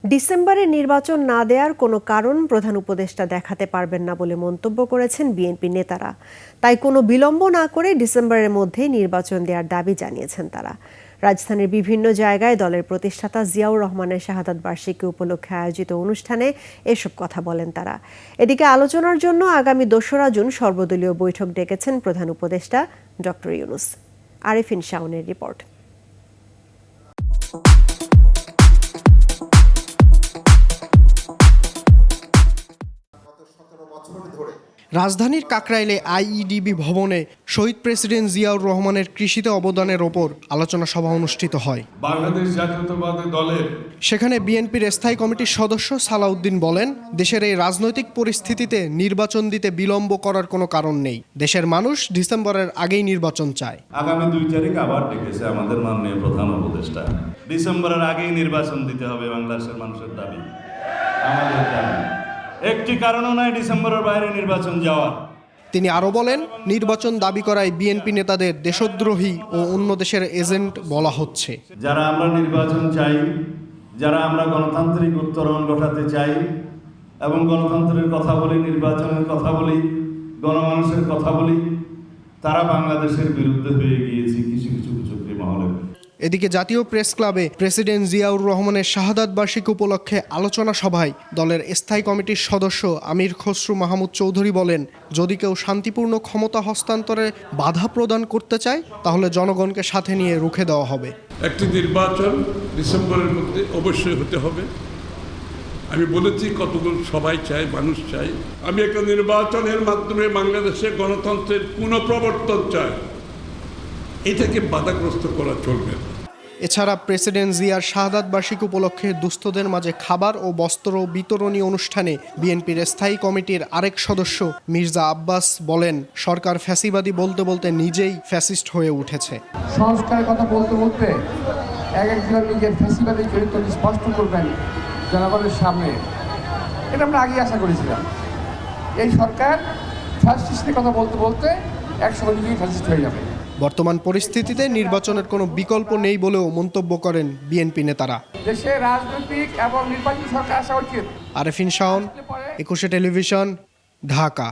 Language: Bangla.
ডিসেম্বরে নির্বাচন না দেওয়ার কোনো কারণ প্রধান উপদেষ্টা দেখাতে পারবেন না বলে মন্তব্য করেছেন বিএনপি নেতারা। তাই কোনো বিলম্ব না করে ডিসেম্বরের মধ্যেই নির্বাচন দেওয়ার দাবি জানিয়েছেন তারা। রাজধানীর বিভিন্ন জায়গায় দলের প্রতিষ্ঠাতা জিয়াউর রহমানের শাহাদাত বার্ষিকী উপলক্ষে আয়োজিত অনুষ্ঠানে এসব কথা বলেন তারা। এদিকে আলোচনার জন্য আগামী ২রা জুন সর্বদলীয় বৈঠক ডেকেছেন প্রধান উপদেষ্টা ডক্টর ইউনূস। আরেফিন শাওনের রিপোর্ট। রাজধানীর কাকরাইলে আইইডিবি ভবনে শহীদ প্রেসিডেন্ট জিয়াউর রহমানের কৃষিতে অবদানের ওপর আলোচনা সভা অনুষ্ঠিত হয়। বাংলাদেশ জাতীয়তাবাদী দলের সেখানে বিএনপির স্থায়ী কমিটির সদস্য সালাউদ্দিন বলেন, দেশের এই রাজনৈতিক পরিস্থিতিতে নির্বাচন দিতে বিলম্ব করার কোনো কারণ নেই। দেশের মানুষ ডিসেম্বরের আগেই নির্বাচন চায়। আগামী ২ তারিখ আবার ডেকেছে আমাদের মাননীয় প্রধান উপদেষ্টা। ডিসেম্বরের আগেই নির্বাচন দিতে হবে বাংলাদেশের মানুষের দাবি, আমাদের দাবি। একটি কারণও নাই ডিসেম্বরের বাইরে নির্বাচন যাওয়ার। তিনি আরও বলেন, নির্বাচন দাবি করায় বিএনপি নেতাদের দেশদ্রোহী ও অন্য দেশের এজেন্ট বলা হচ্ছে। যারা আমরা নির্বাচন চাই, যারা আমরা গণতান্ত্রিক উত্তরণ ঘটাতে চাই এবং গণতন্ত্রের কথা বলি, নির্বাচনের কথা বলি, গণমানুষের কথা বলি, তারা বাংলাদেশের বিরুদ্ধে হয়ে গিয়েছে কিছু কিছু কুচক্রী মহলে। এদিকে জাতীয় প্রেস ক্লাবে প্রেসিডেন্ট জিয়াউর রহমানের শাহাদাত বার্ষিকী উপলক্ষে আলোচনা সভায় দলের স্থায়ী কমিটির সদস্য আমির খসরু মাহমুদ চৌধুরী বলেন, যদি কেউ শান্তিপূর্ণ ক্ষমতা হস্তান্তরে বাধা প্রদান করতে চায় তাহলে জনগণকে সাথে নিয়ে রুখে দেওয়া হবে। একটি নির্বাচন ডিসেম্বরের মধ্যে অবশ্যই হতে হবে। আমি বলেছি কতগুলো সবাই চাই, মানুষ চাই। আমি একটা নির্বাচনের মাধ্যমে বাংলাদেশে গণতন্ত্রের পুনঃপ্রবর্তন চাই। এটাকে বাধাগ্রস্ত করা চলবে না। এছাড়া প্রেসিডেন্ট জিয়ার শাহাদাত বার্ষিকী উপলক্ষে দুস্থদের মাঝে খাবার ও বস্ত্র বিতরণী অনুষ্ঠানে বিএনপির স্থায়ী কমিটির আরেক সদস্য মির্জা আব্বাস বলেন, সরকার ফ্যাসিবাদী বলতে বলতে নিজেই ফ্যাসিস্ট হয়ে উঠেছে। সংস্কারের কথা বলতে বলতে একজন নিজের ফ্যাসিবাদী চরিত্র স্পষ্ট করবেন জনগণের সামনে, এটা আমরা আগেই আশা করেছিলাম। এই সরকার ফ্যাসিস্টের কথা বলতে বলতে একসময় নিজেই ফ্যাসিস্ট হয়ে যাবে। বর্তমান পরিস্থিতিতে নির্বাচনের কোনো বিকল্প নেই বলেও মন্তব্য করেন বিএনপি নেতারা। দেশে রাজনৈতিক এবং নির্বাচনী সরকার আসা উচিত। আরেফিন শাওন, ২১ টেলিভিশন, ঢাকা।